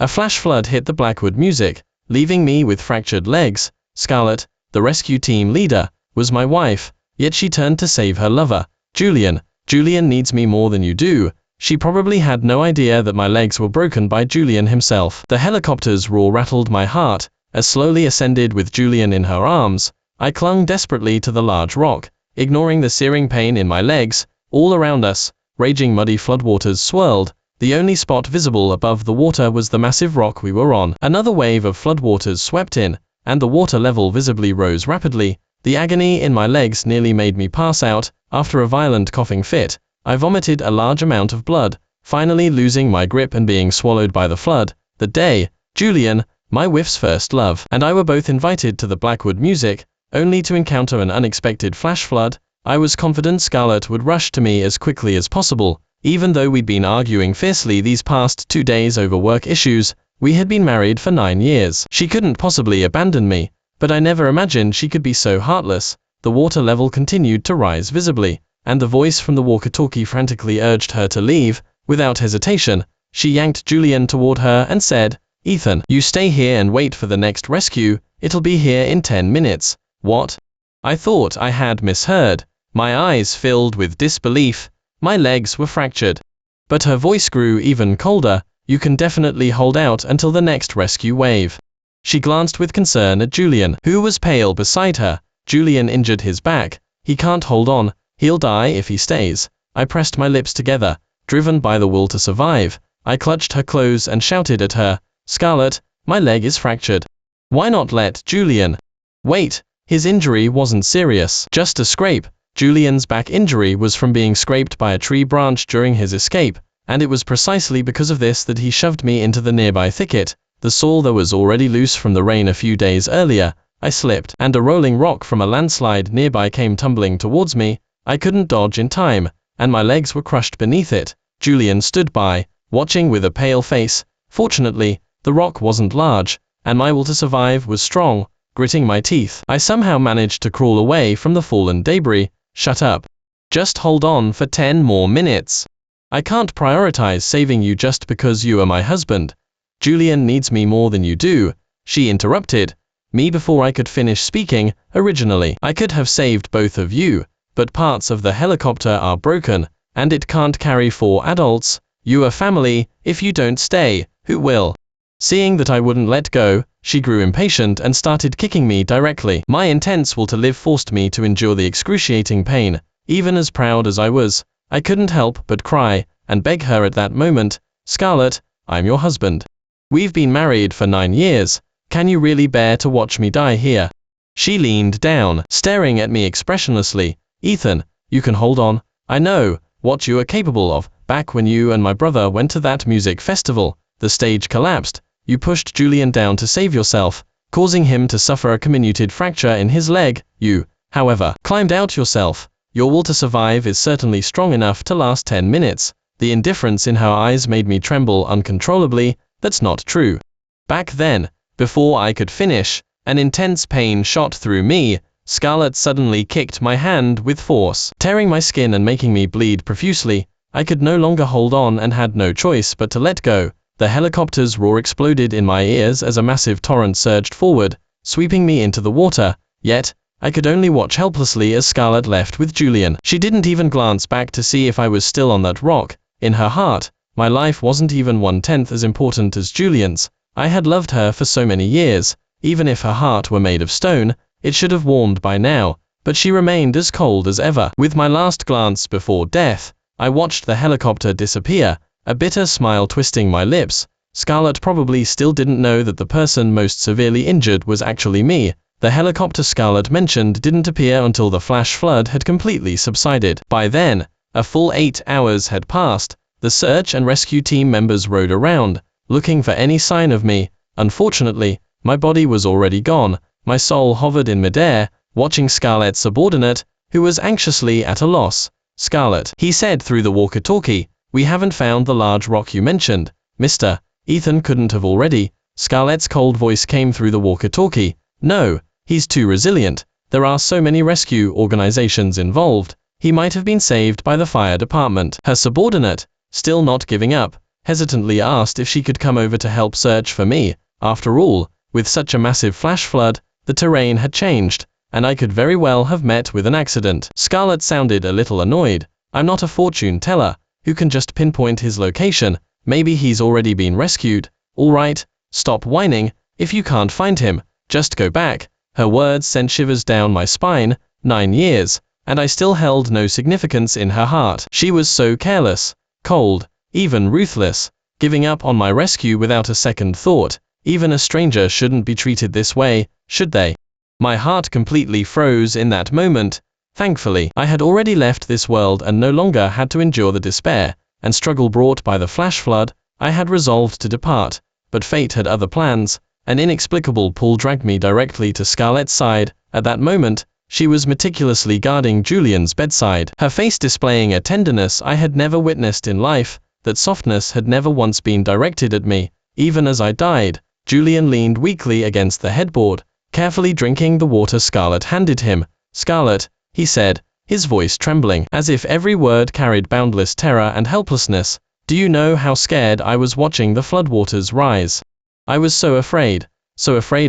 A flash flood hit the Blackwood music, leaving me with fractured legs. Scarlett, the rescue team leader, was my wife, yet she turned to save her lover, Julian. Julian needs me more than you do. She probably had no idea that my legs were broken by Julian himself. The helicopter's roar rattled my heart, as slowly ascended with Julian in her arms. I clung desperately to the large rock, ignoring the searing pain in my legs. All around us, raging muddy floodwaters swirled. The only spot visible above the water was the massive rock we were on. Another wave of floodwaters swept in, and the water level visibly rose rapidly. The agony in my legs nearly made me pass out. After a violent coughing fit, I vomited a large amount of blood, finally losing my grip and being swallowed by the flood. The day, Julian, my wife's first love, and I were both invited to the Blackwood music, only to encounter an unexpected flash flood. I was confident Scarlett would rush to me as quickly as possible. Even though we'd been arguing fiercely these past 2 days over work issues, we had been married for 9 years. She couldn't possibly abandon me, but I never imagined she could be so heartless. The water level continued to rise visibly, and the voice from the walkie-talkie frantically urged her to leave. Without hesitation, she yanked Julian toward her and said, "Ethan, you stay here and wait for the next rescue. It'll be here in 10 minutes. What? I thought I had misheard. My eyes filled with disbelief. My legs were fractured. But her voice grew even colder. You can definitely hold out until the next rescue wave. She glanced with concern at Julian, who was pale beside her. Julian injured his back. He can't hold on. He'll die if he stays. I pressed my lips together, driven by the will to survive. I clutched her clothes and shouted at her, "Scarlett, my leg is fractured. Why not let Julian wait? His injury wasn't serious, just a scrape." Julian's back injury was from being scraped by a tree branch during his escape, and it was precisely because of this that he shoved me into the nearby thicket. The soil that was already loose from the rain a few days earlier. I slipped, and a rolling rock from a landslide nearby came tumbling towards me. I couldn't dodge in time, and my legs were crushed beneath it. Julian stood by, watching with a pale face. Fortunately, the rock wasn't large, and my will to survive was strong. Gritting my teeth, I somehow managed to crawl away from the fallen debris. "Shut up. Just hold on for 10 more minutes. I can't prioritize saving you just because you are my husband. Julian needs me more than you do," she interrupted me before I could finish speaking. "Originally, I could have saved both of you, but parts of the helicopter are broken, and it can't carry 4 adults. You are family. If you don't stay, who will?" Seeing that I wouldn't let go, she grew impatient and started kicking me directly. My intense will to live forced me to endure the excruciating pain. Even as proud as I was, I couldn't help but cry and beg her at that moment, "Scarlett, I'm your husband. We've been married for 9 years. Can you really bear to watch me die here?" She leaned down, staring at me expressionlessly. "Ethan, you can hold on. I know what you are capable of. Back when you and my brother went to that music festival, the stage collapsed. You pushed Julian down to save yourself, causing him to suffer a comminuted fracture in his leg. You, however, climbed out yourself. Your will to survive is certainly strong enough to last 10 minutes. The indifference in her eyes made me tremble uncontrollably. That's not true. Back then, before I could finish, an intense pain shot through me. Scarlett suddenly kicked my hand with force, tearing my skin and making me bleed profusely. I could no longer hold on and had no choice but to let go. The helicopter's roar exploded in my ears as a massive torrent surged forward, sweeping me into the water. Yet, I could only watch helplessly as Scarlett left with Julian. She didn't even glance back to see if I was still on that rock. In her heart, my life wasn't even 1/10 as important as Julian's. I had loved her for so many years. Even if her heart were made of stone, it should have warmed by now, but she remained as cold as ever. With my last glance before death, I watched the helicopter disappear, a bitter smile twisting my lips. Scarlett probably still didn't know that the person most severely injured was actually me. The helicopter Scarlett mentioned didn't appear until the flash flood had completely subsided. By then, a full 8 hours had passed. The search and rescue team members rode around, looking for any sign of me. Unfortunately, my body was already gone. My soul hovered in midair, watching Scarlett's subordinate, who was anxiously at a loss. "Scarlett," he said through the walkie-talkie, "we haven't found the large rock you mentioned. Mr. Ethan couldn't have already." Scarlett's cold voice came through the walkie-talkie. "No, he's too resilient. There are so many rescue organizations involved. He might have been saved by the fire department." Her subordinate, still not giving up, hesitantly asked if she could come over to help search for me. After all, with such a massive flash flood, the terrain had changed, and I could very well have met with an accident. Scarlett sounded a little annoyed. I'm not a fortune teller who can just pinpoint his location. Maybe he's already been rescued. All right, stop whining. If you can't find him, just go back. Her words sent shivers down my spine. 9 years, and I still held no significance in her heart. She was so careless, cold, even ruthless, giving up on my rescue without a second thought. Even a stranger shouldn't be treated this way, should they? My heart completely froze in that moment. Thankfully, I had already left this world and no longer had to endure the despair and struggle brought by the flash flood. I had resolved to depart, but fate had other plans. An inexplicable pull dragged me directly to Scarlett's side. At that moment, she was meticulously guarding Julian's bedside, her face displaying a tenderness I had never witnessed in life. That softness had never once been directed at me. Even as I died, Julian leaned weakly against the headboard, carefully drinking the water Scarlett handed him. Scarlett, he said, his voice trembling, as if every word carried boundless terror and helplessness. Do you know how scared I was watching the floodwaters rise? I was so afraid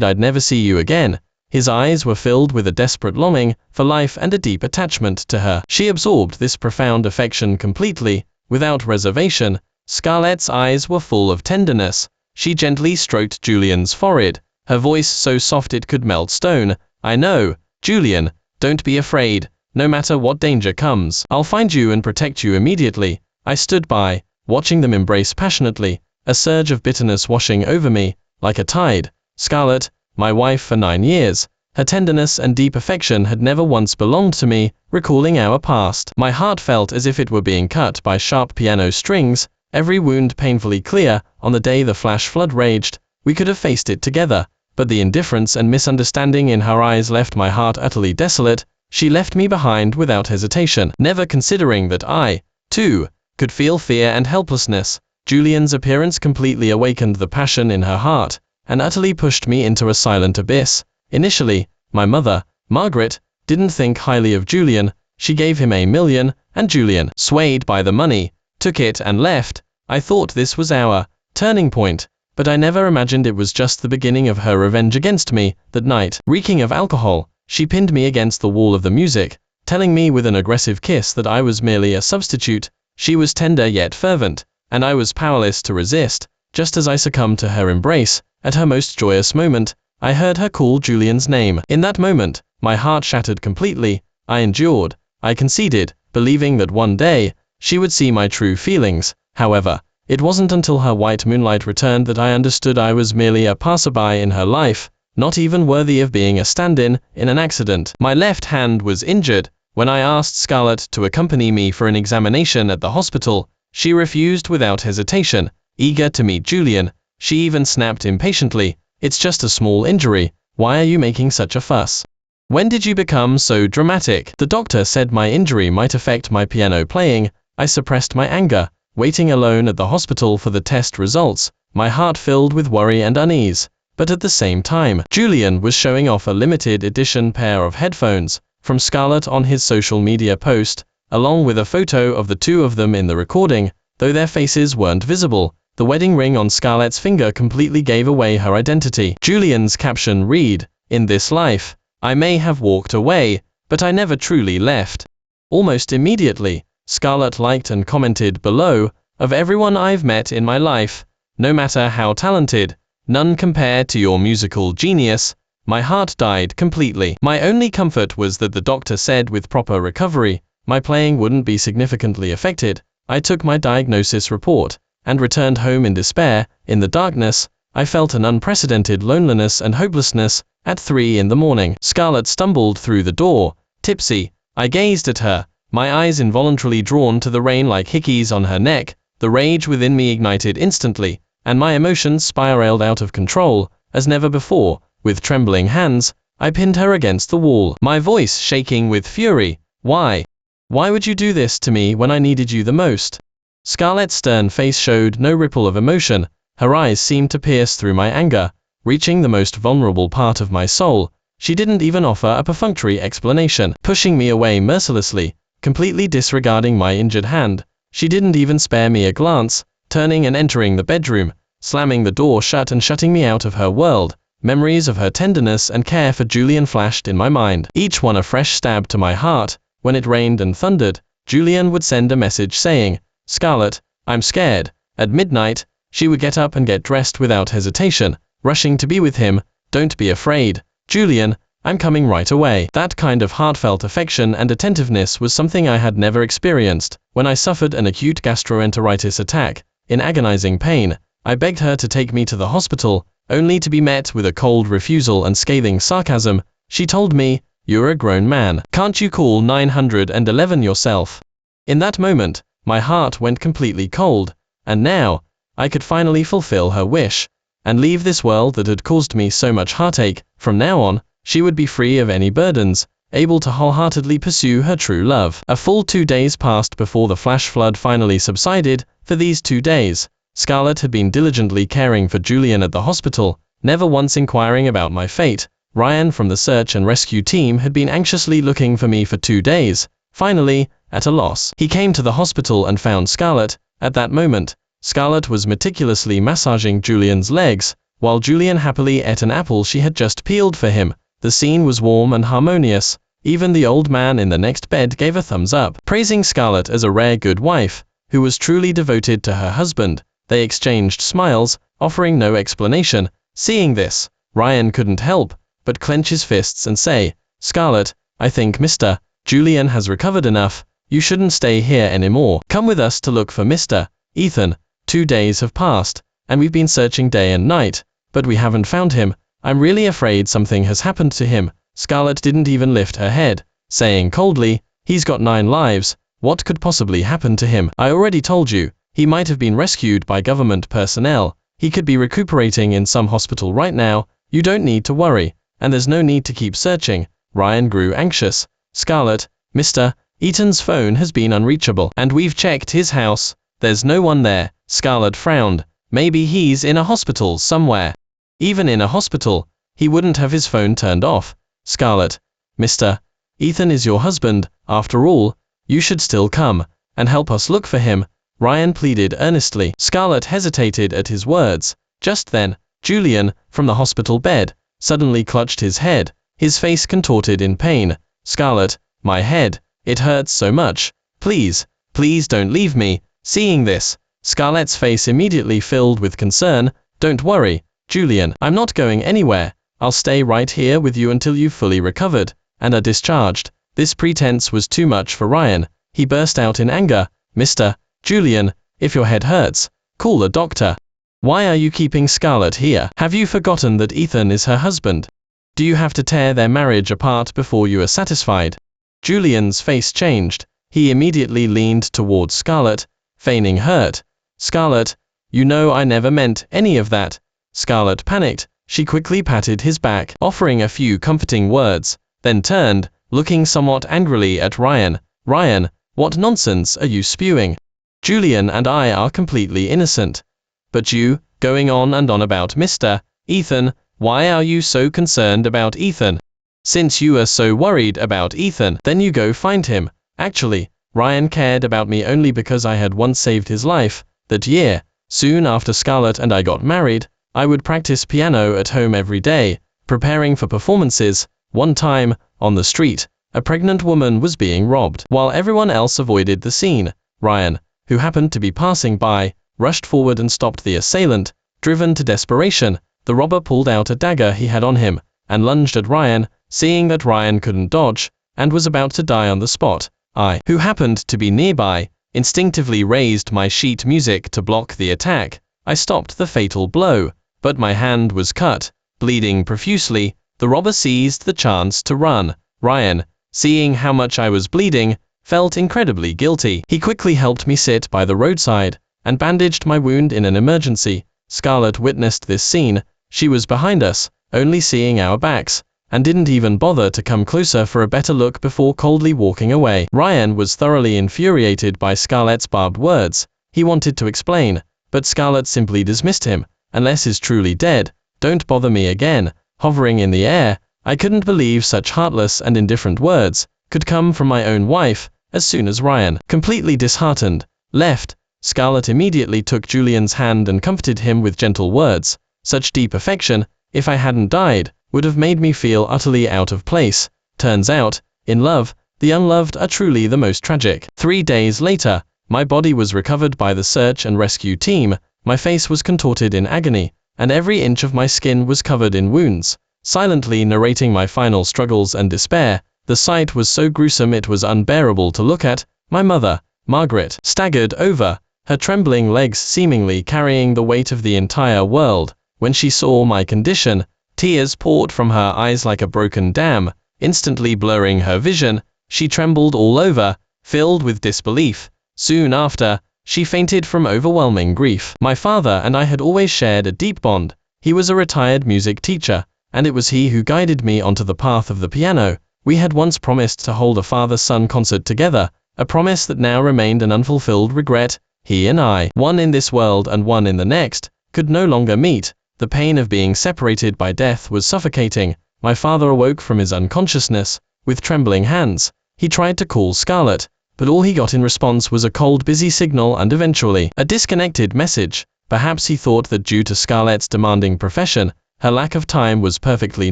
I'd never see you again. His eyes were filled with a desperate longing for life and a deep attachment to her. She absorbed this profound affection completely, without reservation. Scarlett's eyes were full of tenderness. She gently stroked Julian's forehead, her voice so soft it could melt stone. I know, Julian, don't be afraid. No matter what danger comes, I'll find you and protect you immediately. I stood by, watching them embrace passionately, a surge of bitterness washing over me, like a tide. Scarlett, my wife for 9 years, her tenderness and deep affection had never once belonged to me. Recalling our past, my heart felt as if it were being cut by sharp piano strings, every wound painfully clear. On the day the flash flood raged, we could have faced it together, but the indifference and misunderstanding in her eyes left my heart utterly desolate. She left me behind without hesitation, never considering that I, too, could feel fear and helplessness. Julian's appearance completely awakened the passion in her heart, and utterly pushed me into a silent abyss. Initially, my mother, Margaret, didn't think highly of Julian. She gave him $1 million, and Julian, swayed by the money, took it and left. I thought this was our turning point, but I never imagined it was just the beginning of her revenge against me. That night, reeking of alcohol, she pinned me against the wall of the music, telling me with an aggressive kiss that I was merely a substitute. She was tender yet fervent, and I was powerless to resist. Just as I succumbed to her embrace, at her most joyous moment, I heard her call Julian's name. In that moment, my heart shattered completely. I endured, I conceded, believing that one day, she would see my true feelings. However, it wasn't until her white moonlight returned that I understood I was merely a passerby in her life, not even worthy of being a stand-in in an accident. My left hand was injured. When I asked Scarlett to accompany me for an examination at the hospital, she refused without hesitation. Eager to meet Julian, she even snapped impatiently, "It's just a small injury, why are you making such a fuss? When did you become so dramatic?" The doctor said my injury might affect my piano playing. I suppressed my anger, waiting alone at the hospital for the test results, my heart filled with worry and unease. But at the same time, Julian was showing off a limited edition pair of headphones from Scarlett on his social media post, along with a photo of the two of them in the recording. Though their faces weren't visible, the wedding ring on Scarlett's finger completely gave away her identity. Julian's caption read, "In this life, I may have walked away, but I never truly left." Almost immediately, Scarlett liked and commented below, "Of everyone I've met in my life, no matter how talented, none compared to your musical genius." My heart died completely. My only comfort was that the doctor said with proper recovery, my playing wouldn't be significantly affected. I took my diagnosis report, and returned home in despair. In the darkness, I felt an unprecedented loneliness and hopelessness. At 3 in the morning, Scarlett stumbled through the door, tipsy. I gazed at her, my eyes involuntarily drawn to the rain-like hickeys on her neck. The rage within me ignited instantly, and my emotions spiraled out of control. As never before, with trembling hands, I pinned her against the wall, my voice shaking with fury. "Why? Why would you do this to me when I needed you the most?" Scarlett's stern face showed no ripple of emotion. Her eyes seemed to pierce through my anger, reaching the most vulnerable part of my soul. She didn't even offer a perfunctory explanation, pushing me away mercilessly, completely disregarding my injured hand. She didn't even spare me a glance, turning and entering the bedroom, slamming the door shut and shutting me out of her world. Memories of her tenderness and care for Julian flashed in my mind, each one a fresh stab to my heart. When it rained and thundered, Julian would send a message saying, "Scarlett, I'm scared." At midnight, she would get up and get dressed without hesitation, rushing to be with him. "Don't be afraid, Julian, I'm coming right away." That kind of heartfelt affection and attentiveness was something I had never experienced. When I suffered an acute gastroenteritis attack, in agonizing pain, I begged her to take me to the hospital, only to be met with a cold refusal and scathing sarcasm. She told me, "You're a grown man. Can't you call 911 yourself?" In that moment, my heart went completely cold, and now, I could finally fulfill her wish, and leave this world that had caused me so much heartache. From now on, she would be free of any burdens, able to wholeheartedly pursue her true love. A full 2 days passed before the flash flood finally subsided. For these 2 days, Scarlett had been diligently caring for Julian at the hospital, never once inquiring about my fate. Ryan from the search and rescue team had been anxiously looking for me for 2 days. Finally, at a loss, he came to the hospital and found Scarlett. At that moment, Scarlett was meticulously massaging Julian's legs, while Julian happily ate an apple she had just peeled for him. The scene was warm and harmonious. Even the old man in the next bed gave a thumbs up, praising Scarlett as a rare good wife, who was truly devoted to her husband. They exchanged smiles, offering no explanation. Seeing this, Ryan couldn't help but clench his fists and say, "Scarlett, I think Mr. Julian has recovered enough. You shouldn't stay here anymore. Come with us to look for Mr. Ethan. 2 days have passed, and we've been searching day and night, but we haven't found him. I'm really afraid something has happened to him." Scarlett didn't even lift her head, saying coldly, "He's got 9 lives. What could possibly happen to him? I already told you, he might have been rescued by government personnel. He could be recuperating in some hospital right now. You don't need to worry, and there's no need to keep searching." Ryan grew anxious. "Scarlett, Mr. Eaton's phone has been unreachable, and we've checked his house. There's no one there." Scarlett frowned. "Maybe he's in a hospital somewhere." Even in a hospital, he wouldn't have his phone turned off. "Scarlett, Mr. Ethan is your husband. After all, you should still come and help us look for him," Ryan pleaded earnestly. Scarlett hesitated at his words. Just then, Julian, from the hospital bed, suddenly clutched his head, his face contorted in pain. "Scarlett, my head, it hurts so much. Please, please don't leave me." Seeing this, Scarlett's face immediately filled with concern. "Don't worry, Julian, I'm not going anywhere. I'll stay right here with you until you've fully recovered and are discharged." This pretense was too much for Ryan. He burst out in anger. "Mr. Julian, if your head hurts, call a doctor. Why are you keeping Scarlett here? Have you forgotten that Ethan is her husband? Do you have to tear their marriage apart before you are satisfied?" Julian's face changed. He immediately leaned towards Scarlett, feigning hurt. "Scarlett, you know I never meant any of that." Scarlett panicked. She quickly patted his back, offering a few comforting words, then turned, looking somewhat angrily at Ryan. "Ryan, what nonsense are you spewing? Julian and I are completely innocent. But you, going on and on about Mr. Ethan, why are you so concerned about Ethan? Since you are so worried about Ethan, then you go find him." Actually, Ryan cared about me only because I had once saved his life. That year, soon after Scarlett and I got married, I would practice piano at home every day, preparing for performances. One time, on the street, a pregnant woman was being robbed. While everyone else avoided the scene, Ryan, who happened to be passing by, rushed forward and stopped the assailant. Driven to desperation, the robber pulled out a dagger he had on him, and lunged at Ryan. Seeing that Ryan couldn't dodge, and was about to die on the spot, I, who happened to be nearby, instinctively raised my sheet music to block the attack. I stopped the fatal blow, but my hand was cut, bleeding profusely. The robber seized the chance to run. Ryan, seeing how much I was bleeding, felt incredibly guilty. He quickly helped me sit by the roadside, and bandaged my wound in an emergency. Scarlett witnessed this scene. She was behind us, only seeing our backs, and didn't even bother to come closer for a better look before coldly walking away. Ryan was thoroughly infuriated by Scarlett's barbed words. He wanted to explain, but Scarlett simply dismissed him. "Unless he's truly dead, don't bother me again." Hovering in the air, I couldn't believe such heartless and indifferent words could come from my own wife. As soon as Ryan, completely disheartened, left, Scarlett immediately took Julian's hand and comforted him with gentle words. Such deep affection, if I hadn't died, would have made me feel utterly out of place. Turns out, in love, the unloved are truly the most tragic. 3 days later, my body was recovered by the search and rescue team, my face was contorted in agony, and every inch of my skin was covered in wounds. Silently narrating my final struggles and despair, the sight was so gruesome it was unbearable to look at. My mother, Margaret, staggered over, her trembling legs seemingly carrying the weight of the entire world. When she saw my condition, tears poured from her eyes like a broken dam, instantly blurring her vision. She trembled all over, filled with disbelief. Soon after, she fainted from overwhelming grief. My father and I had always shared a deep bond. He was a retired music teacher, and it was he who guided me onto the path of the piano. We had once promised to hold a father-son concert together, a promise that now remained an unfulfilled regret. He and I, one in this world and one in the next, could no longer meet. The pain of being separated by death was suffocating. My father awoke from his unconsciousness. With trembling hands, he tried to call Scarlett, but all he got in response was a cold busy signal and eventually a disconnected message. Perhaps he thought that due to Scarlett's demanding profession, her lack of time was perfectly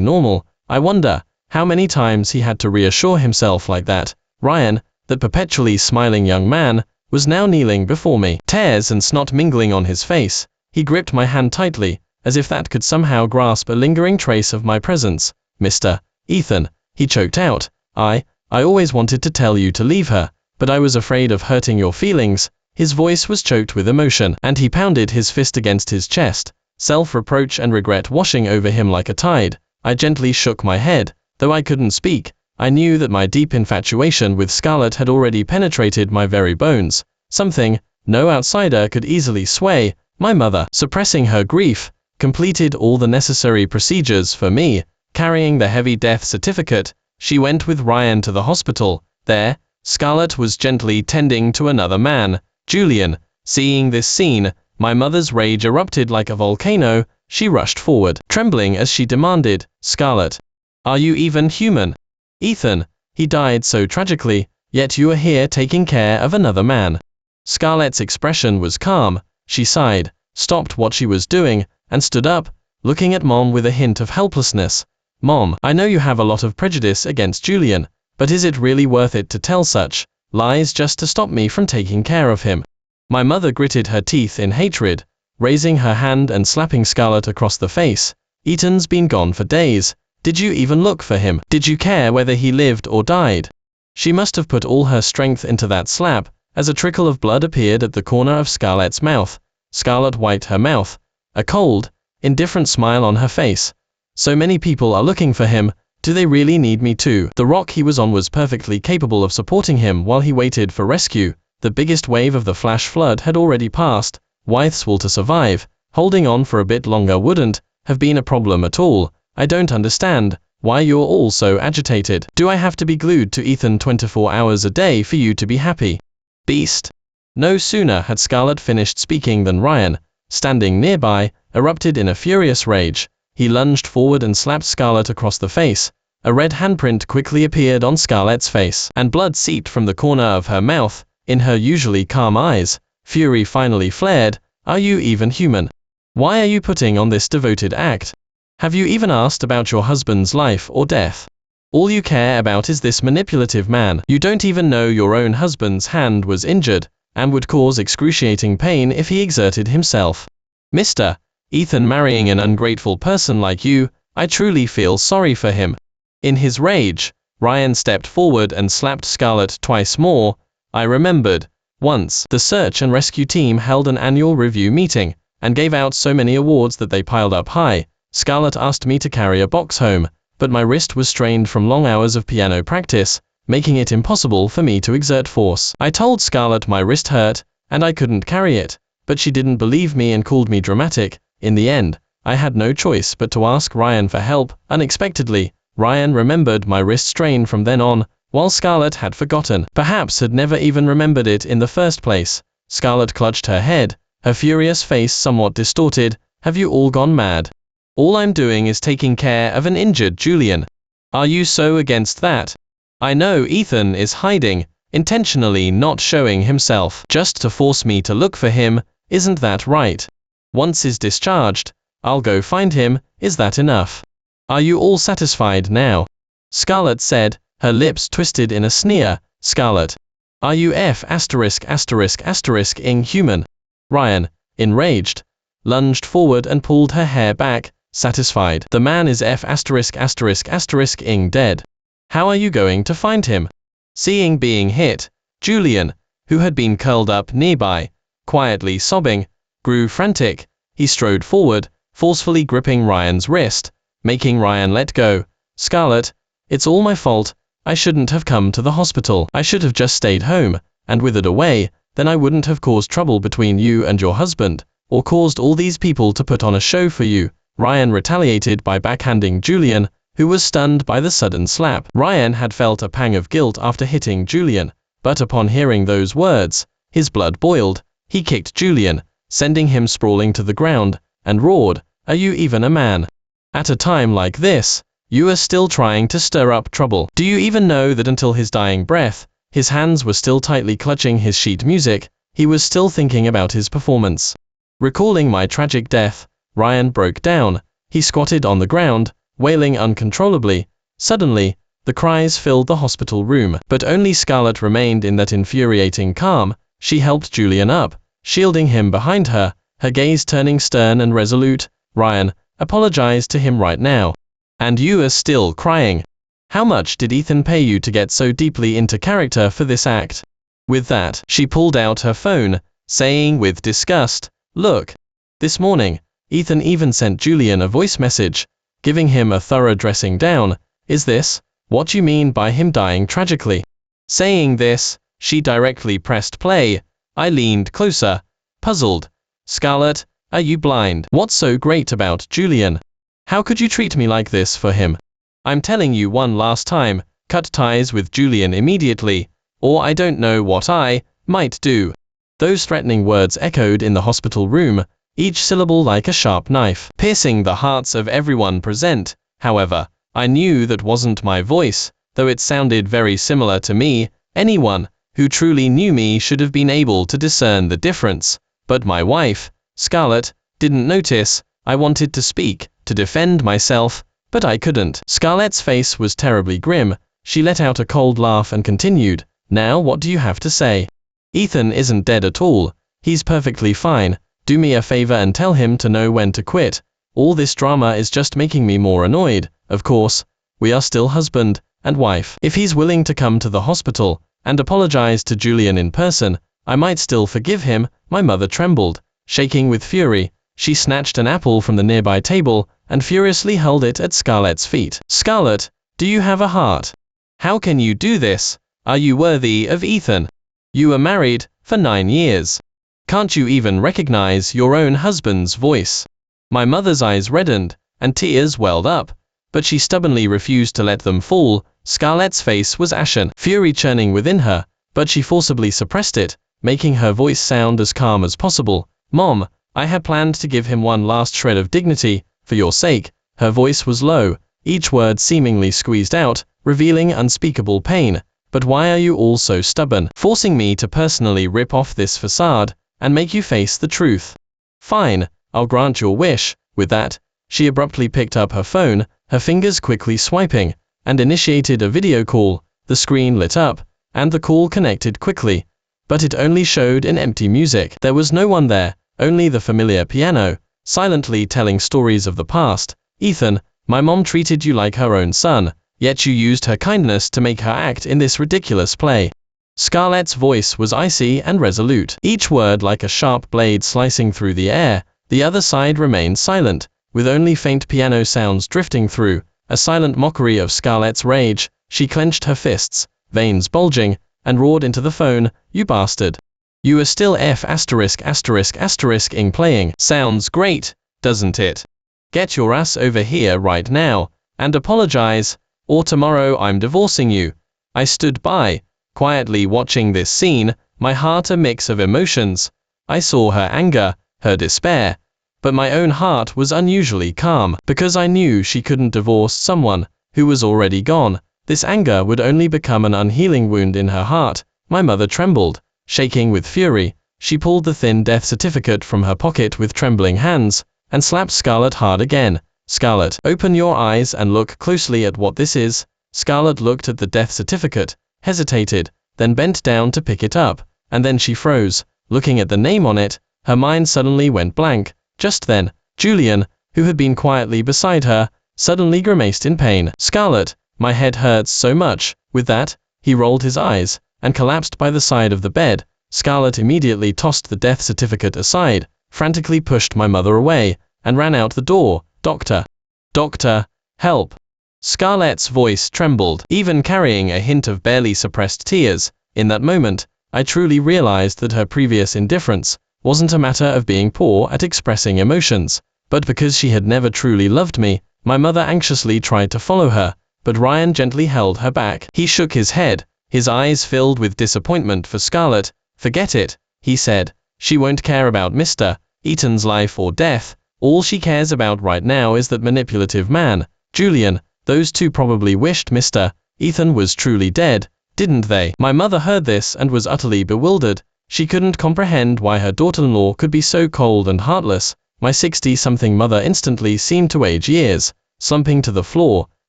normal. I wonder how many times he had to reassure himself like that. Ryan, that perpetually smiling young man, was now kneeling before me, tears and snot mingling on his face. He gripped my hand tightly, as if that could somehow grasp a lingering trace of my presence. Mr. Ethan, he choked out, I always wanted to tell you to leave her, but I was afraid of hurting your feelings. His voice was choked with emotion, and he pounded his fist against his chest, self-reproach and regret washing over him like a tide. I gently shook my head, though I couldn't speak. I knew that my deep infatuation with Scarlett had already penetrated my very bones, something no outsider could easily sway. My mother, suppressing her grief, completed all the necessary procedures for me. Carrying the heavy death certificate, she went with Ryan to the hospital. There, Scarlett was gently tending to another man, Julian. Seeing this scene, my mother's rage erupted like a volcano. She rushed forward, trembling as she demanded, Scarlett, are you even human? Ethan, he died so tragically, yet you are here taking care of another man. Scarlett's expression was calm. She sighed, stopped what she was doing, and stood up, looking at Mom with a hint of helplessness. Mom, I know you have a lot of prejudice against Julian, but is it really worth it to tell such lies just to stop me from taking care of him? My mother gritted her teeth in hatred, raising her hand and slapping Scarlett across the face. Ethan's been gone for days. Did you even look for him? Did you care whether he lived or died? She must have put all her strength into that slap, as a trickle of blood appeared at the corner of Scarlett's mouth. Scarlett wiped her mouth, a cold, indifferent smile on her face. So many people are looking for him, do they really need me too? The rock he was on was perfectly capable of supporting him while he waited for rescue. The biggest wave of the flash flood had already passed. Withswell to survive, holding on for a bit longer wouldn't have been a problem at all. I don't understand why you're all so agitated. Do I have to be glued to Ethan 24 hours a day for you to be happy? Beast. No sooner had Scarlett finished speaking than Ryan, standing nearby, erupted in a furious rage. He lunged forward and slapped Scarlett across the face. A red handprint quickly appeared on Scarlett's face, and blood seeped from the corner of her mouth. In her usually calm eyes, fury finally flared. Are you even human? Why are you putting on this devoted act? Have you even asked about your husband's life or death? All you care about is this manipulative man. You don't even know your own husband's hand was injured, and would cause excruciating pain if he exerted himself. Mr. Ethan marrying an ungrateful person like you, I truly feel sorry for him. In his rage, Ryan stepped forward and slapped Scarlett twice more. I remembered, once, the search and rescue team held an annual review meeting, and gave out so many awards that they piled up high. Scarlett asked me to carry a box home, but my wrist was strained from long hours of piano practice, making it impossible for me to exert force. I told Scarlett my wrist hurt, and I couldn't carry it, but she didn't believe me and called me dramatic. In the end, I had no choice but to ask Ryan for help. Unexpectedly, Ryan remembered my wrist strain from then on, while Scarlett had forgotten, perhaps had never even remembered it in the first place. Scarlett clutched her head, her furious face somewhat distorted. Have you all gone mad? All I'm doing is taking care of an injured Julian. Are you so against that? I know Ethan is hiding, intentionally not showing himself, just to force me to look for him. Isn't that right? Once he's discharged, I'll go find him. Is that enough? Are you all satisfied now? Scarlett said, her lips twisted in a sneer. Scarlett, are you ******ing human? Ryan, enraged, lunged forward and pulled her hair back. Satisfied. The man is ******ing dead. How are you going to find him? Seeing being hit, Julian, who had been curled up nearby, quietly sobbing, grew frantic. He strode forward, forcefully gripping Ryan's wrist, making Ryan let go. Scarlett, it's all my fault. I shouldn't have come to the hospital. I should have just stayed home and withered away. Then I wouldn't have caused trouble between you and your husband, or caused all these people to put on a show for you. Ryan retaliated by backhanding Julian, who was stunned by the sudden slap. Ryan had felt a pang of guilt after hitting Julian, but upon hearing those words, his blood boiled. He kicked Julian, sending him sprawling to the ground, and roared, "Are you even a man? At a time like this, you are still trying to stir up trouble. Do you even know that until his dying breath, his hands were still tightly clutching his sheet music, he was still thinking about his performance? Recalling my tragic death, Ryan broke down. He squatted on the ground, wailing uncontrollably. Suddenly, the cries filled the hospital room, but only Scarlett remained in that infuriating calm. She helped Julian up, shielding him behind her, her gaze turning stern and resolute. Ryan, apologize to him right now. And you are still crying. How much did Ethan pay you to get so deeply into character for this act? With that, she pulled out her phone, saying with disgust, "Look. This morning, Ethan even sent Julian a voice message, giving him a thorough dressing down. Is this what you mean by him dying tragically?" Saying this, she directly pressed play. I leaned closer, puzzled. Scarlett, are you blind? What's so great about Julian? How could you treat me like this for him? I'm telling you one last time, cut ties with Julian immediately, or I don't know what I might do. Those threatening words echoed in the hospital room, each syllable like a sharp knife, piercing the hearts of everyone present. However, I knew that wasn't my voice, though it sounded very similar to me. Anyone who truly knew me should have been able to discern the difference. But my wife, Scarlett, didn't notice. I wanted to speak, to defend myself, but I couldn't. Scarlett's face was terribly grim. She let out a cold laugh and continued, "Now what do you have to say? Ethan isn't dead at all. He's perfectly fine. Do me a favor and tell him to know when to quit. All this drama is just making me more annoyed. Of course, we are still husband and wife. If he's willing to come to the hospital and apologize to Julian in person, I might still forgive him." My mother trembled, shaking with fury. She snatched an apple from the nearby table and furiously hurled it at Scarlett's feet. "Scarlett, do you have a heart? How can you do this? Are you worthy of Ethan? You were married for 9 years. Can't you even recognize your own husband's voice?" My mother's eyes reddened, and tears welled up, but she stubbornly refused to let them fall. Scarlett's face was ashen, fury churning within her, but she forcibly suppressed it, making her voice sound as calm as possible. "Mom, I had planned to give him one last shred of dignity, for your sake." Her voice was low, each word seemingly squeezed out, revealing unspeakable pain. "But why are you all so stubborn, forcing me to personally rip off this facade and make you face the truth? Fine, I'll grant your wish." With that, she abruptly picked up her phone, her fingers quickly swiping, and initiated a video call. The screen lit up, and the call connected quickly, but it only showed an empty music. There was no one there, only the familiar piano, silently telling stories of the past. "Ethan, my mom treated you like her own son, yet you used her kindness to make her act in this ridiculous play." Scarlett's voice was icy and resolute, each word like a sharp blade slicing through the air. The other side remained silent, with only faint piano sounds drifting through, a silent mockery of Scarlett's rage. She clenched her fists, veins bulging, and roared into the phone, "You bastard. You are still *****ing playing. Sounds great, doesn't it? Get your ass over here right now, and apologize, or tomorrow I'm divorcing you." I stood by, quietly watching this scene, my heart a mix of emotions. I saw her anger, her despair, but my own heart was unusually calm, because I knew she couldn't divorce someone who was already gone. This anger would only become an unhealing wound in her heart, My mother trembled. Shaking with fury, she pulled the thin death certificate from her pocket with trembling hands, and slapped Scarlett hard again. Scarlett, open your eyes and look closely at what this is. Scarlett looked at the death certificate, hesitated, then bent down to pick it up, and then she froze. Looking at the name on it, her mind suddenly went blank. Just then, Julian, who had been quietly beside her, suddenly grimaced in pain. Scarlett, my head hurts so much. With that, he rolled his eyes, and collapsed by the side of the bed. Scarlett immediately tossed the death certificate aside, frantically pushed my mother away, and ran out the door. Doctor! Doctor! Help! Scarlett's voice trembled, even carrying a hint of barely suppressed tears. In that moment, I truly realized that her previous indifference wasn't a matter of being poor at expressing emotions, but because she had never truly loved me. My mother anxiously tried to follow her, but Ryan gently held her back. He shook his head, his eyes filled with disappointment for Scarlett. Forget it, he said. She won't care about Mr. Eaton's life or death. All she cares about right now is that manipulative man, Julian. Those two probably wished Mr. Ethan was truly dead, didn't they? My mother heard this and was utterly bewildered. She couldn't comprehend why her daughter-in-law could be so cold and heartless. My 60-something mother instantly seemed to age years. Slumping to the floor,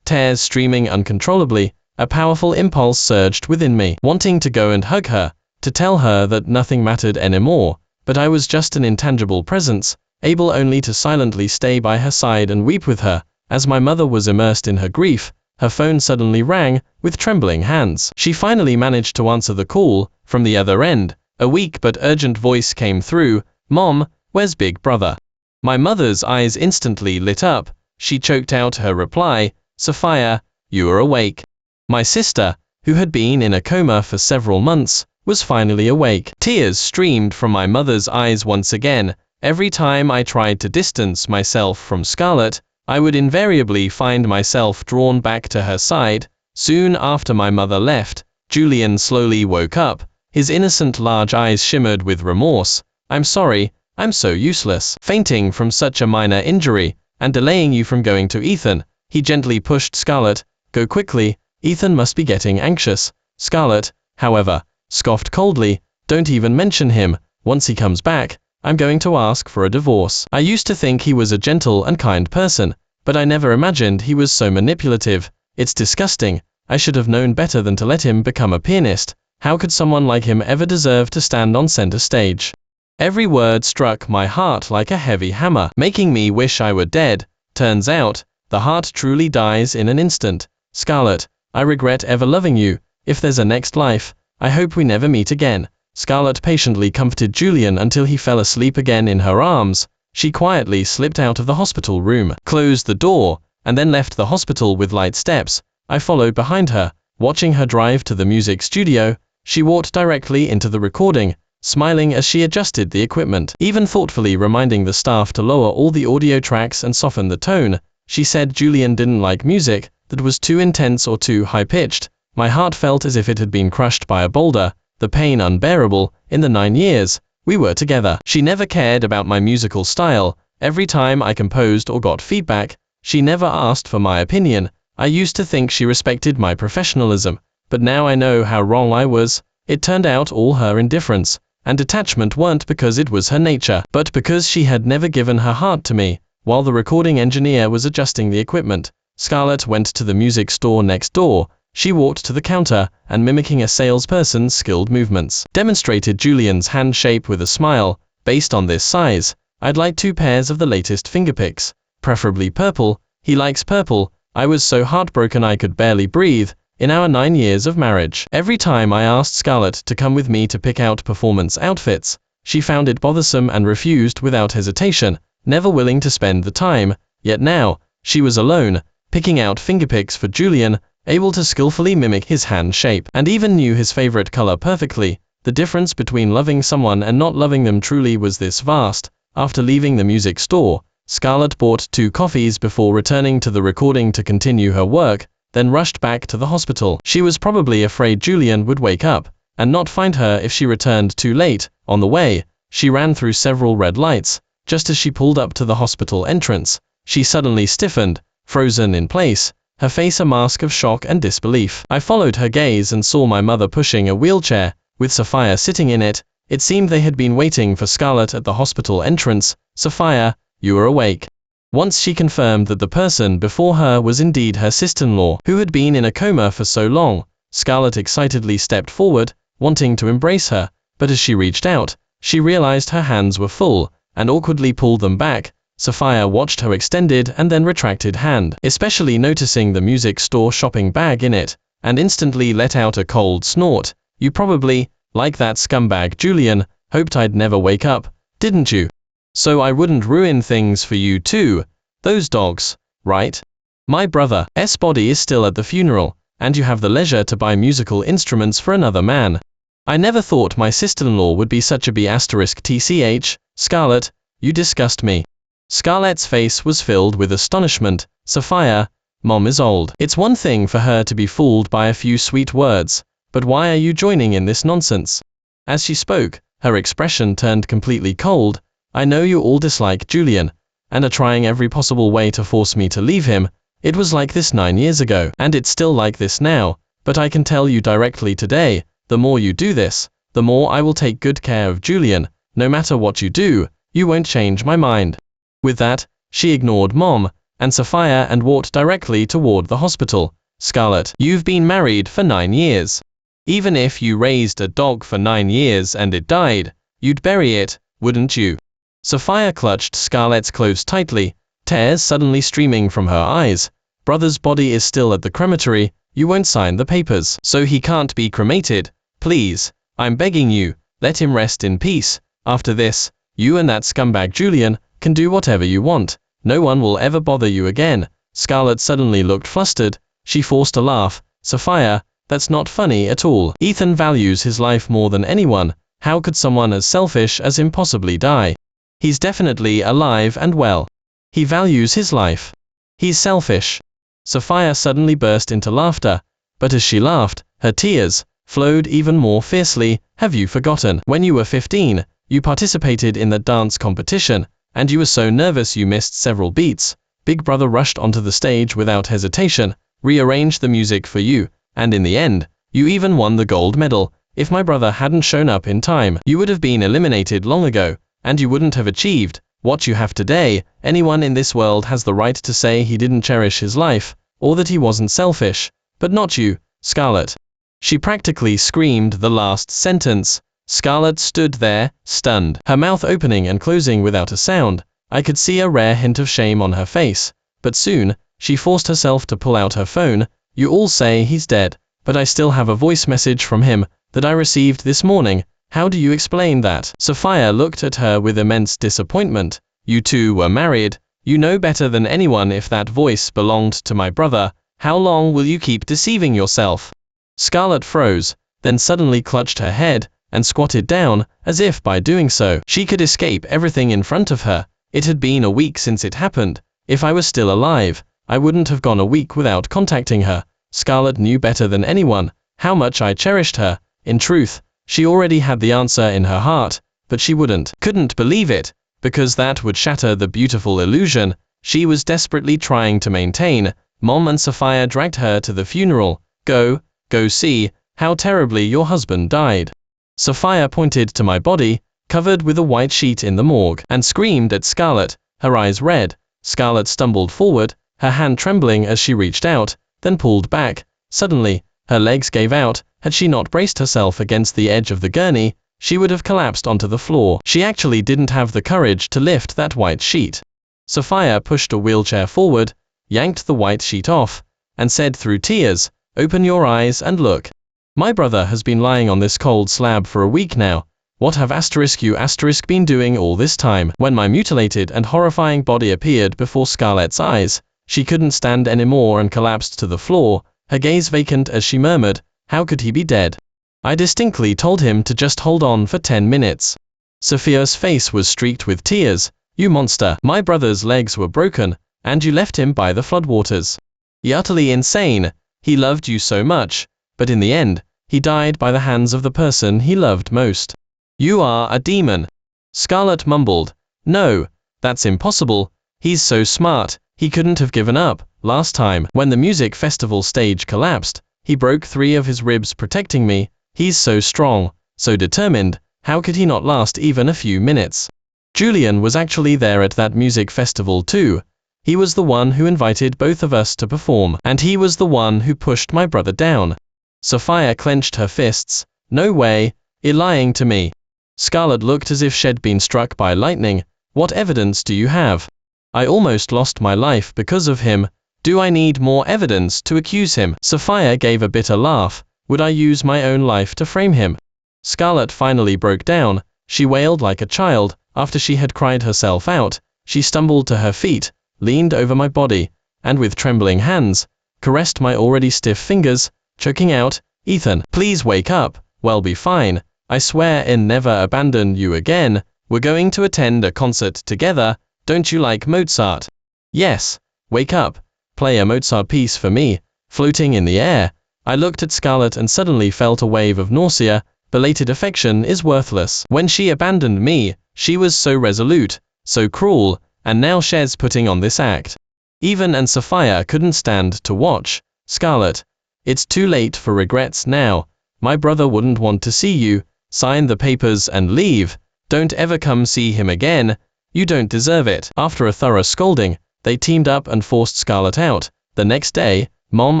tears streaming uncontrollably, a powerful impulse surged within me, wanting to go and hug her, to tell her that nothing mattered anymore, but I was just an intangible presence, able only to silently stay by her side and weep with her. As my mother was immersed in her grief, her phone suddenly rang. With trembling hands, she finally managed to answer the call. From the other end, a weak but urgent voice came through. Mom, where's Big Brother? My mother's eyes instantly lit up. She choked out her reply. Sophia, you are awake. My sister, who had been in a coma for several months, was finally awake. Tears streamed from my mother's eyes once again. Every time I tried to distance myself from Scarlett, I would invariably find myself drawn back to her side. Soon after my mother left, Julian slowly woke up. His innocent large eyes shimmered with remorse. I'm sorry, I'm so useless. Fainting from such a minor injury, and delaying you from going to Ethan. He gently pushed Scarlett. Go quickly, Ethan must be getting anxious. Scarlett, however, scoffed coldly. Don't even mention him. Once he comes back, I'm going to ask for a divorce. I used to think he was a gentle and kind person, but I never imagined he was so manipulative. It's disgusting. I should have known better than to let him become a pianist. How could someone like him ever deserve to stand on center stage? Every word struck my heart like a heavy hammer, making me wish I were dead. Turns out, the heart truly dies in an instant. Scarlett, I regret ever loving you. If there's a next life, I hope we never meet again. Scarlett patiently comforted Julian until he fell asleep again in her arms. She quietly slipped out of the hospital room, closed the door, and then left the hospital with light steps. I followed behind her, watching her drive to the music studio. She walked directly into the recording, smiling as she adjusted the equipment, even thoughtfully reminding the staff to lower all the audio tracks and soften the tone. She said Julian didn't like music that was too intense or too high-pitched. My heart felt as if it had been crushed by a boulder, the pain unbearable. In the 9 years we were together, she never cared about my musical style. Every time I composed or got feedback, she never asked for my opinion. I used to think she respected my professionalism, but now I know how wrong I was. It turned out all her indifference and detachment weren't because it was her nature, but because she had never given her heart to me. While the recording engineer was adjusting the equipment, Scarlett went to the music store next door. She walked to the counter and, mimicking a salesperson's skilled movements, demonstrated Julian's hand shape with a smile. Based on this size, I'd like 2 pairs of the latest fingerpicks, preferably purple. He likes purple. I was so heartbroken I could barely breathe. In our 9 years of marriage, every time I asked Scarlett to come with me to pick out performance outfits, she found it bothersome and refused without hesitation, never willing to spend the time. Yet now, she was alone, picking out fingerpicks for Julian, able to skillfully mimic his hand shape, and even knew his favorite color perfectly. The difference between loving someone and not loving them truly was this vast. After leaving the music store, Scarlett bought 2 coffees before returning to the recording to continue her work, then rushed back to the hospital. She was probably afraid Julian would wake up and not find her if she returned too late. On the way, she ran through several red lights. Just as she pulled up to the hospital entrance, she suddenly stiffened, frozen in place, her face a mask of shock and disbelief. I followed her gaze and saw my mother pushing a wheelchair. with Sophia sitting in it. It seemed they had been waiting for Scarlett at the hospital entrance. "Sophia, you are awake." Once she confirmed that the person before her was indeed her sister-in-law, who had been in a coma for so long, Scarlett excitedly stepped forward, wanting to embrace her, but as she reached out, she realized her hands were full, and awkwardly pulled them back. Sophia watched her extended and then retracted hand, especially noticing the music store shopping bag in it, and instantly let out a cold snort. "You probably, like that scumbag Julian, hoped I'd never wake up, didn't you? So I wouldn't ruin things for you too. Those dogs, right? My brother's body is still at the funeral, and you have the leisure to buy musical instruments for another man. I never thought my sister-in-law would be such a b*tch. Scarlett, you disgust me." Scarlett's face was filled with astonishment. "Sophia, Mom is old. It's one thing for her to be fooled by a few sweet words, but why are you joining in this nonsense?" As she spoke, her expression turned completely cold. "I know you all dislike Julian, and are trying every possible way to force me to leave him. It was like this 9 years ago, and it's still like this now, but I can tell you directly today, the more you do this, the more I will take good care of Julian. No matter what you do, you won't change my mind." With that, she ignored Mom and Sophia and walked directly toward the hospital. "Scarlett, you've been married for 9 years. Even if you raised a dog for 9 years and it died, you'd bury it, wouldn't you?" Sophia clutched Scarlett's clothes tightly, tears suddenly streaming from her eyes. "Brother's body is still at the crematory. You won't sign the papers, so he can't be cremated. Please, I'm begging you, let him rest in peace. After this, you and that scumbag Julian can do whatever you want. No one will ever bother you again." Scarlett suddenly looked flustered. She forced a laugh. "Sophia, that's not funny at all. Ethan values his life more than anyone. How could someone as selfish as him possibly die? He's definitely alive and well. He values his life. He's selfish." Sophia suddenly burst into laughter, but as she laughed, her tears flowed even more fiercely. "Have you forgotten? When you were 15, you participated in the dance competition, and you were so nervous you missed several beats. Big Brother rushed onto the stage without hesitation, rearranged the music for you, and in the end, you even won the gold medal. If my brother hadn't shown up in time, you would have been eliminated long ago, and you wouldn't have achieved what you have today. Anyone in this world has the right to say he didn't cherish his life, or that he wasn't selfish, but not you, Scarlett." She practically screamed the last sentence. Scarlett stood there, stunned, her mouth opening and closing without a sound. I could see a rare hint of shame on her face, but soon, she forced herself to pull out her phone. "You all say he's dead, but I still have a voice message from him that I received this morning. How do you explain that?" Sophia looked at her with immense disappointment. "You two were married. You know better than anyone if that voice belonged to my brother. How long will you keep deceiving yourself?" Scarlett froze, then suddenly clutched her head and squatted down, as if by doing so, she could escape everything in front of her. "It had been a week since it happened. If I was still alive, I wouldn't have gone a week without contacting her." Scarlett knew better than anyone how much I cherished her. In truth, she already had the answer in her heart, but she couldn't believe it, because that would shatter the beautiful illusion she was desperately trying to maintain. Mom and Sophia dragged her to the funeral. Go see how terribly your husband died." Sophia pointed to my body, covered with a white sheet in the morgue, and screamed at Scarlett, her eyes red. Scarlett stumbled forward, her hand trembling as she reached out, then pulled back. Suddenly, her legs gave out. Had she not braced herself against the edge of the gurney, she would have collapsed onto the floor. She actually didn't have the courage to lift that white sheet. Sophia pushed a wheelchair forward, yanked the white sheet off, and said through tears, "Open your eyes and look. My brother has been lying on this cold slab for a week now. What have you been doing all this time?" When my mutilated and horrifying body appeared before Scarlett's eyes, she couldn't stand anymore and collapsed to the floor, her gaze vacant as she murmured, "How could he be dead? I distinctly told him to just hold on for 10 minutes. Sophia's face was streaked with tears. "You monster! My brother's legs were broken, and you left him by the floodwaters. He utterly insane. He loved you so much, but in the end, he died by the hands of the person he loved most. You are a demon." Scarlett mumbled, "No, that's impossible. He's so smart, he couldn't have given up. Last time, when the music festival stage collapsed, he broke 3 of his ribs protecting me. He's so strong. so determined, how could he not last even a few minutes? Julian was actually there at that music festival too. He was the one who invited both of us to perform, and he was the one who pushed my brother down. Sophia clenched her fists. No way, you're lying to me. Scarlett looked as if she'd been struck by lightning. What evidence do you have? I almost lost my life because of him. Do I need more evidence to accuse him? Sophia gave a bitter laugh. Would I use my own life to frame him? Scarlett finally broke down. She wailed like a child. After she had cried herself out, she stumbled to her feet, leaned over my body, and with trembling hands, caressed my already stiff fingers, choking out, "Ethan, please wake up, we'll be fine. I swear I'll never abandon you again. We're going to attend a concert together. Don't you like Mozart?" "Yes, wake up. Play a Mozart piece for me." Floating in the air, I looked at Scarlett and suddenly felt a wave of nausea. Belated affection is worthless. When she abandoned me, she was so resolute, so cruel, and now she's putting on this act. Even and Sophia couldn't stand to watch. "Scarlett, it's too late for regrets now. My brother wouldn't want to see you. Sign the papers and leave. Don't ever come see him again. You don't deserve it." After a thorough scolding, they teamed up and forced Scarlett out. The next day, Mom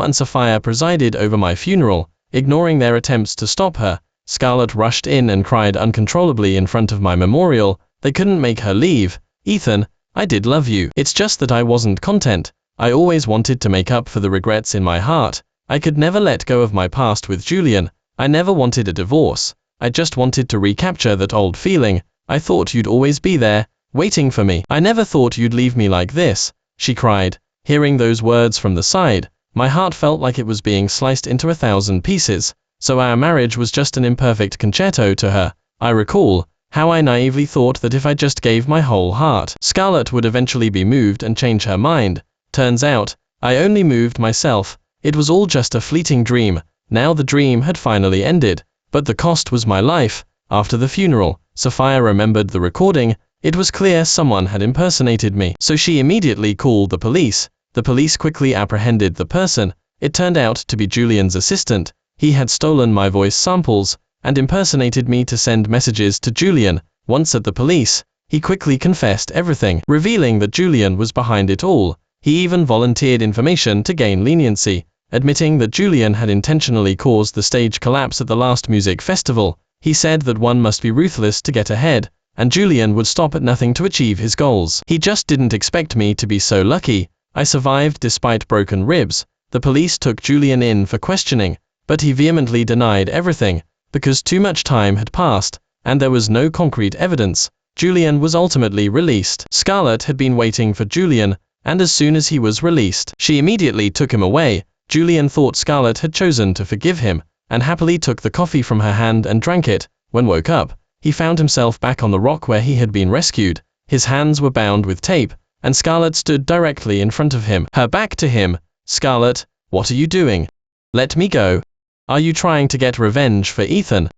and Sophia presided over my funeral, ignoring their attempts to stop her. Scarlett rushed in and cried uncontrollably in front of my memorial. They couldn't make her leave. "Ethan, I did love you. It's just that I wasn't content. I always wanted to make up for the regrets in my heart. I could never let go of my past with Julian. I never wanted a divorce. I just wanted to recapture that old feeling. I thought you'd always be there, waiting for me. I never thought you'd leave me like this," she cried. Hearing those words from the side, my heart felt like it was being sliced into 1,000 pieces. So our marriage was just an imperfect concerto to her. I recall how I naively thought that if I just gave my whole heart, Scarlett would eventually be moved and change her mind. Turns out, I only moved myself. It was all just a fleeting dream. Now the dream had finally ended, but the cost was my life. After the funeral, Sophia remembered the recording. It was clear someone had impersonated me, so she immediately called the police. The police quickly apprehended the person. It turned out to be Julian's assistant. He had stolen my voice samples and impersonated me to send messages to Julian. Once at the police, he quickly confessed everything, revealing that Julian was behind it all. He even volunteered information to gain leniency, admitting that Julian had intentionally caused the stage collapse at the last music festival. He said that one must be ruthless to get ahead, and Julian would stop at nothing to achieve his goals. He just didn't expect me to be so lucky. I survived despite broken ribs. The police took Julian in for questioning, but he vehemently denied everything, because too much time had passed, and there was no concrete evidence. Julian was ultimately released. Scarlett had been waiting for Julian, and as soon as he was released, she immediately took him away. Julian thought Scarlett had chosen to forgive him, and happily took the coffee from her hand and drank it. When woke up, he found himself back on the rock where he had been rescued. His hands were bound with tape, and Scarlett stood directly in front of him, her back to him. "Scarlett, what are you doing? Let me go. Are you trying to get revenge for Ethan?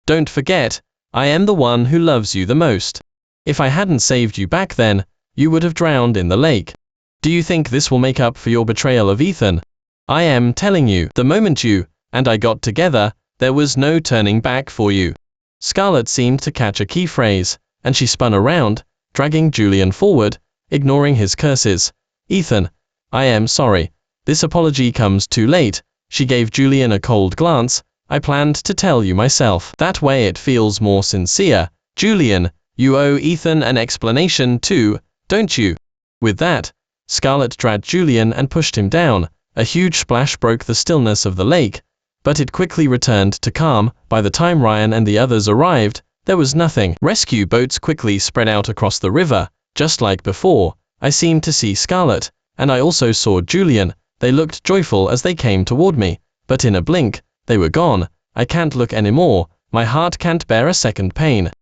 Don't forget, I am the one who loves you the most. If I hadn't saved you back then, you would have drowned in the lake. Do you think this will make up for your betrayal of Ethan? I am telling you, the moment you and I got together, there was no turning back for you." Scarlett seemed to catch a key phrase, and she spun around, dragging Julian forward, ignoring his curses. "Ethan, I am sorry. This apology comes too late." She gave Julian a cold glance. "I planned to tell you myself. That way it feels more sincere. Julian, you owe Ethan an explanation too, don't you?" With that, Scarlett dragged Julian and pushed him down. A huge splash broke the stillness of the lake, but it quickly returned to calm. By the time Ryan and the others arrived, there was nothing. Rescue boats quickly spread out across the river. Just like before, I seemed to see Scarlett, and I also saw Julian. They looked joyful as they came toward me, but in a blink, they were gone. I can't look anymore. My heart can't bear a second pain.